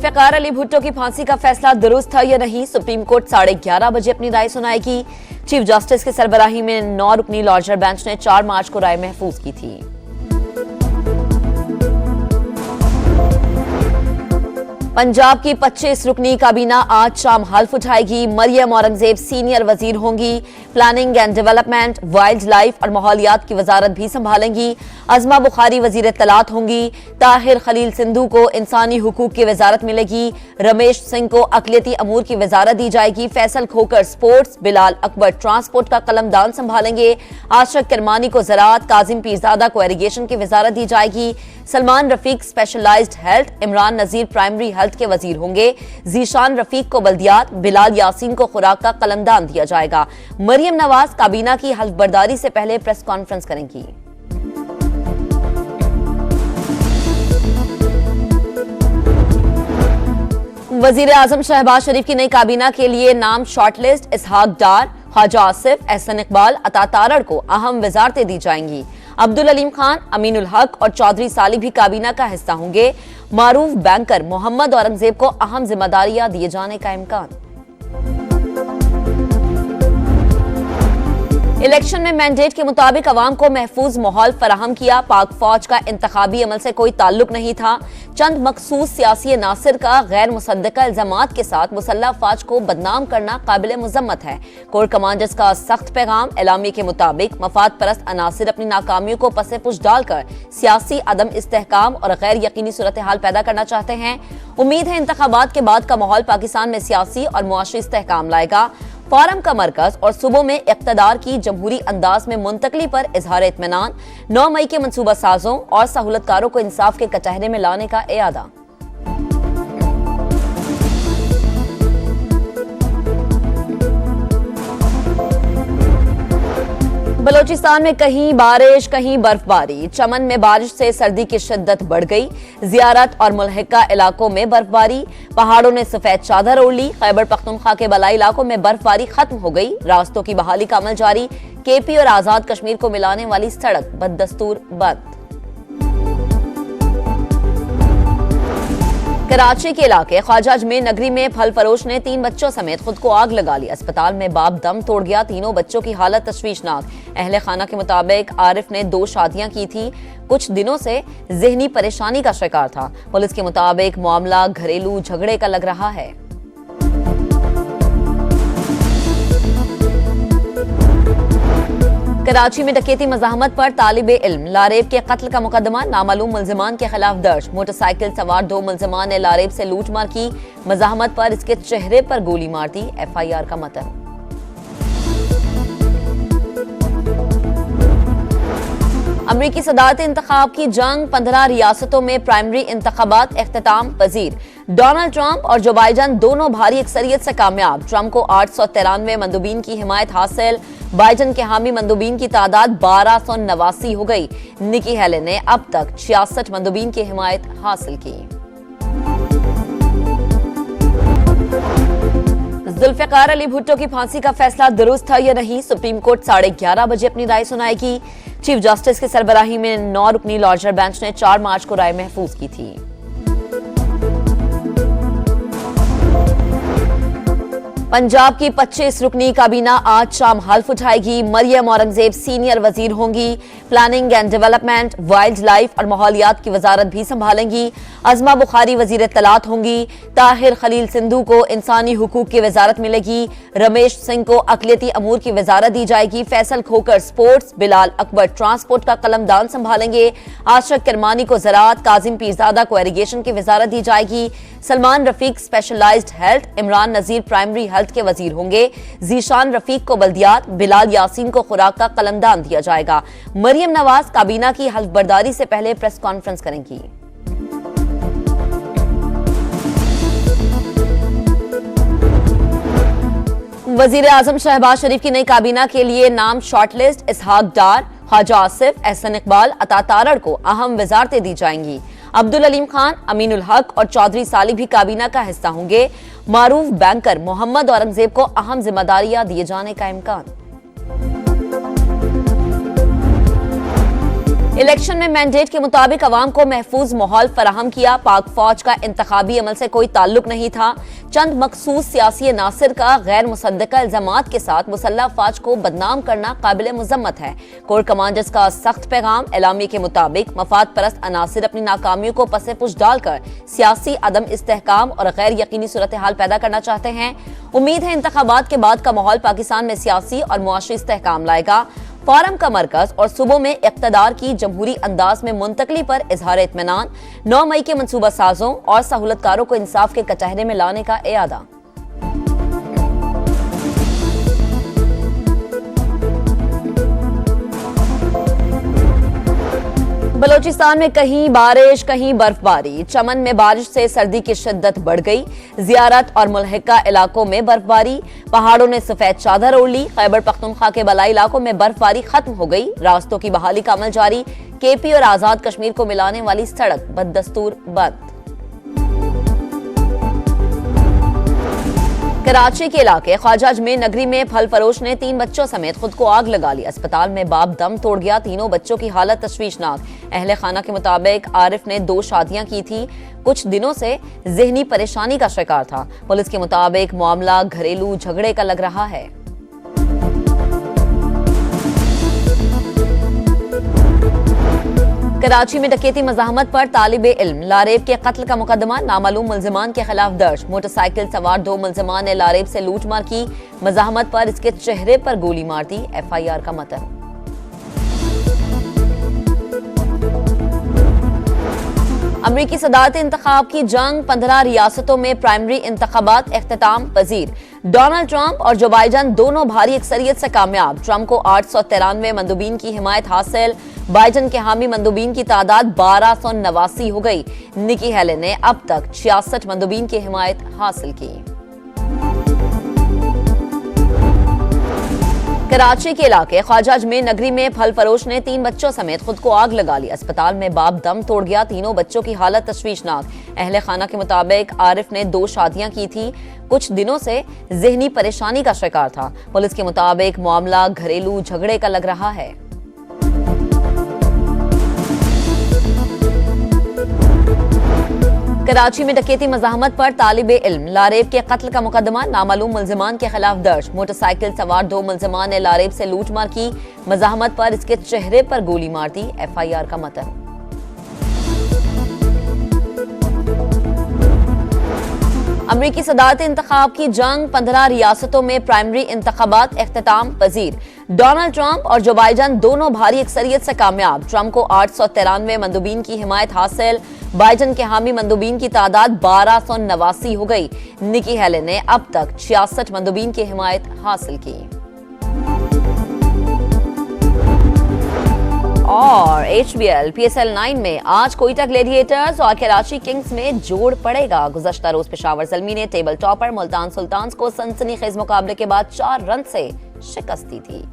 जुल्फिकार अली भुट्टो की फांसी का फैसला दुरुस्त था या नहीं, सुप्रीम कोर्ट 11:30 बजे अपनी राय सुनाएगी। चीफ जस्टिस की सरबराही में 9 रुकनी लार्जर बेंच ने 4 मार्च को राय महफूज की थी। पंजाब की 25 रुकनी काबीना आज शाम हल्फ उठाएगी। मरियम औरंगजेब सीनियर वजीर होंगी। Planning and development, wild life और माहौलियात की वजारत भी संभालेंगी। अजमा बुखारी वजीर इत्तलात होंगी। ताहिर खलील सिंधु को इंसानी हुकूक की वजारत मिलेगी। रमेश सिंह को अकलियती अमूर की वजारत दी जाएगी। फैसल खोकर स्पोर्ट्स, बिलाल अकबर ट्रांसपोर्ट का कलमदान संभालेंगे। आशक किरमानी को ज़राअत, काजिम पीरजादा को इरिगेशन की वजारत दी जाएगी। सलमान रफीक स्पेशलाइज्ड हेल्थ, इमरान नजीर प्राइमरी हेल्थ के वजीर होंगे। जीशान रफीक को बल्दियात, बिलाल यासीन को खुराक का कलमदान दिया जाएगा। मरियम नवाज काबीना की हल्फबर्दारी से पहले प्रेस कॉन्फ्रेंस करेंगी। वजीर आजम शहबाज शरीफ की नई काबीना के लिए नाम शॉर्टलिस्ट। इसहाक डार, ख्वाजा आसिफ, एहसन इकबाल, अता तारड़ को अहम वजारतें दी जाएंगी। अब्दुल अलीम खान, अमीनुल हक और चौधरी सालिह भी काबीना का हिस्सा होंगे। मारूफ बैंकर मोहम्मद औरंगजेब को अहम जिम्मेदारियां दिए जाने का इम्कान। इलेक्शन में मैंडेट के मुताबिक अवाम को महफूज माहौल फराहम किया। पाक फौज का इंतखाबी अमल से कोई ताल्लुक नहीं था। चंद मखसूस सियासी अनासिर का गैर मुसद्दका इल्जामात के साथ मुसल्लह फौज को बदनाम करना काबिल मुजम्मत है। कोर कमांडर्स का सख्त पैगाम। एलामी के मुताबिक मफाद परस्त अनासिर अपनी नाकामियों को पसे पुश डालकर सियासी अदम इस्तेहकाम और गैर यकीनी सूरत हाल पैदा करना चाहते हैं। उम्मीद है इंतखाबात के बाद का माहौल पाकिस्तान में सियासी और मुआशी इस्तेहकाम लाएगा। फोरम का मरकज और सूबों में इक़्तिदार की जमहूरी अंदाज में मुंतकली पर इजहार इत्मीनान। 9 मई के मनसूबा साजों और सहूलतकारों को इंसाफ के कटहरे में लाने का इरादा। बलोचिस्तान में कहीं बारिश कहीं बर्फबारी। चमन में बारिश से सर्दी की शिद्दत बढ़ गई। जियारत और मुल्हिका इलाकों में बर्फबारी। पहाड़ों ने सफेद चादर ओढ़ ली। खैबर पख्तूनख्वा के बलाई इलाकों में बर्फबारी खत्म हो गई। रास्तों की बहाली का अमल जारी। केपी और आजाद कश्मीर को मिलाने वाली सड़क बददस्तूर बंद। कराची के इलाके ख्वाजा अजमेर नगरी में फल फरोश ने 3 बच्चों समेत खुद को आग लगा ली। अस्पताल में बाप दम तोड़ गया। तीनों बच्चों की हालत तशवीशनाक। अहले खाना के मुताबिक आरिफ ने 2 शादियां की थी। कुछ दिनों से जहनी परेशानी का शिकार था। पुलिस के मुताबिक मामला घरेलू झगड़े का लग रहा है। कराची में डकैती मज़ाहमत पर तालिबे इल्म। लारेब के कत्ल का मुकदमा। नामालूम मुल्जिमान के खिलाफ दर्ज। मोटरसाइकिल सवार 2 मुल्जिमान ने लारेब से लूटमार की। मज़ाहमत पर इसके चेहरे पर गोली मार दी। FIR का मतन। अमरीकी सदारती इंतखाब की जंग। 15 रियासतों में प्राइमरी इंतखाबात इख्तिताम पजीर। डोनाल्ड ट्रंप और जो बाइडन दोनों भारी अक्सरियत से कामयाब। ट्रंप को 893 मंदूबीन की हिमायत हासिल। बाइडन के हामी मंदूबीन की तादाद 1289 हो गई। निकी हेले ने अब तक 66 मंदूबीन की हिमायत हासिल की। जुल्फिकार अली भुट्टो की फांसी का फैसला दुरुस्त था या नहीं, सुप्रीम कोर्ट 11:30 बजे अपनी राय सुनाएगी। चीफ जस्टिस की सरबराही में 9 रुकनी लार्जर बेंच ने 4 मार्च को राय महफूज की थी। पंजाब की 25 रुकनी काबीना आज शाम हल्फ उठाएगी। मरियम औरंगजेब सीनियर वजीर होंगी। Planning and development, wild life और माहौलियात की वजारत भी संभालेंगी। अजमा बुखारी वजीर इत्तलात होंगी। ताहिर खलील सिंधु को इंसानी हुकूक की वजारत मिलेगी। रमेश सिंह को अकलियती अमूर की वजारत दी जाएगी। फैसल खोकर स्पोर्ट्स, बिलाल अकबर ट्रांसपोर्ट का कलमदान संभालेंगे। आशक किरमानी को ज़राअत, काजिम पीरजादा को इरिगेशन की वजारत दी जाएगी। सलमान रफीक स्पेशलाइज्ड हेल्थ, इमरान नजीर प्राइमरी हेल्थ के वजीर होंगे। जीशान रफीक को बल्दियात, बिलाल यासीन को खुराक का कलमदान दिया जाएगा। मरियम नवाज काबीना की हल्फबर्दारी से पहले प्रेस कॉन्फ्रेंस करेंगी। वजीर आजम शहबाज शरीफ की नई काबीना के लिए नाम शॉर्टलिस्ट। इसहाक डार, ख्वाजा आसिफ, एहसन इकबाल, अता तारड़ को अहम वजारतें दी जाएंगी। अब्दुल अलीम खान, अमीनुल हक और चौधरी सालिह भी काबीना का हिस्सा होंगे। मारूफ बैंकर मोहम्मद औरंगजेब को अहम जिम्मेदारियां दिए जाने का इम्कान। इलेक्शन में मैंडेट के मुताबिक अवाम को महफूज माहौल फराहम किया। पाक फौज का इंतखाबी अमल से कोई ताल्लुक नहीं था। चंद मखसूस सियासी नासिर का गैर मुसद्दका इल्जामात के साथ मुसल्लह फौज को बदनाम करना काबिल मुजम्मत है। कोर कमांडर्स का सख्त पैगाम। एलामी के मुताबिक मफाद परस्त अनासिर अपनी नाकामियों को पसे पुश डालकर सियासी अदम इस्तेहकाम और गैर यकीनी सूरत हाल पैदा करना चाहते हैं। उम्मीद है इंतखाबात के बाद का माहौल पाकिस्तान में सियासी और मुआशी इस्तेहकाम लाएगा। फोरम का मरकज और सूबों में इक़्तिदार की जमहूरी अंदाज में मुंतकली पर इजहार इत्मीनान। 9 मई के मनसूबा साजों और सहूलतकारों को इंसाफ के कचहरे में लाने का इरादा। बलोचिस्तान में कहीं बारिश कहीं बर्फबारी। चमन में बारिश से सर्दी की शिद्दत बढ़ गई। जियारत और मुल्हिका इलाकों में बर्फबारी। पहाड़ों ने सफेद चादर ओढ़ ली। खैबर पख्तूनख्वा के बलाई इलाकों में बर्फबारी खत्म हो गई। रास्तों की बहाली का अमल जारी। केपी और आजाद कश्मीर को मिलाने वाली सड़क बददस्तूर बंद। कराची के इलाके ख्वाजा अजमेर नगरी में फल फरोश ने 3 बच्चों समेत खुद को आग लगा ली। अस्पताल में बाप दम तोड़ गया। तीनों बच्चों की हालत तशवीशनाक। अहले खाना के मुताबिक आरिफ ने 2 शादियां की थी। कुछ दिनों से जहनी परेशानी का शिकार था। पुलिस के मुताबिक मामला घरेलू झगड़े का लग रहा है। कराची में डकैती मज़ाहमत पर तालिबे इल्म। लारेब के कत्ल का मुकदमा नामालूम मुल्जिमान के खिलाफ दर्ज। मोटरसाइकिल सवार 2 मुल्जिमान ने लारेब से लूटमार की। मज़ाहमत पर इसके चेहरे पर गोली मार दी। FIR का मतन। अमरीकी सदारती इंतखाब की जंग। 15 रियासतों में प्राइमरी इंतखाबात इख्तिताम पजीर। डोनाल्ड ट्रंप और जो बाइडन दोनों भारी अक्सरियत से कामयाब। ट्रंप को 893 मंदूबीन की हिमायत हासिल। बाइडन के हामी मंदूबीन की तादाद 1289 हो गई। निकी हेले ने अब तक 66 मंदूबीन की हिमायत हासिल की। कराची के इलाके ख्वाजा अजमेर नगरी में फल फरोश ने 3 बच्चों समेत खुद को आग लगा ली। अस्पताल में बाप दम तोड़ गया। तीनों बच्चों की हालत तशवीशनाक। अहले खाना के मुताबिक आरिफ ने 2 शादियां की थी। कुछ दिनों से जहनी परेशानी का शिकार था। पुलिस के मुताबिक मामला घरेलू झगड़े का लग रहा है। कराची में डकैती मज़ाहमत पर तालिबे इल्म। लारेब के कत्ल का मुकदमा नामालूम मुल्जिमान के खिलाफ दर्ज। मोटरसाइकिल सवार 2 मुल्जिमान ने लारेब से लूटमार की। मज़ाहमत पर इसके चेहरे पर गोली मार दी। FIR का मतन। अमरीकी सदारती इंतखाब की जंग। 15 रियासतों में प्राइमरी इंतखाबात इख्तिताम पजीर। डोनाल्ड ट्रंप और जो बाइडन दोनों भारी अक्सरियत से कामयाब। ट्रंप को 893 मंदूबीन की हिमायत हासिल। बाइडन के हामी मंदूबीन की तादाद 1289 हो गई। निकी हेले ने अब तक 66 मंदूबीन की हिमायत हासिल की। और HBL PSL 9 में आज कोयटा ग्लेडिएटर्स और कराची किंग्स में जोड़ पड़ेगा। गुज़श्ता रोज पेशावर ज़ल्मी ने टेबल टॉपर मुल्तान सुल्तान्स को सनसनीखेज मुकाबले के बाद 4 रन से शिकस्त दी थी।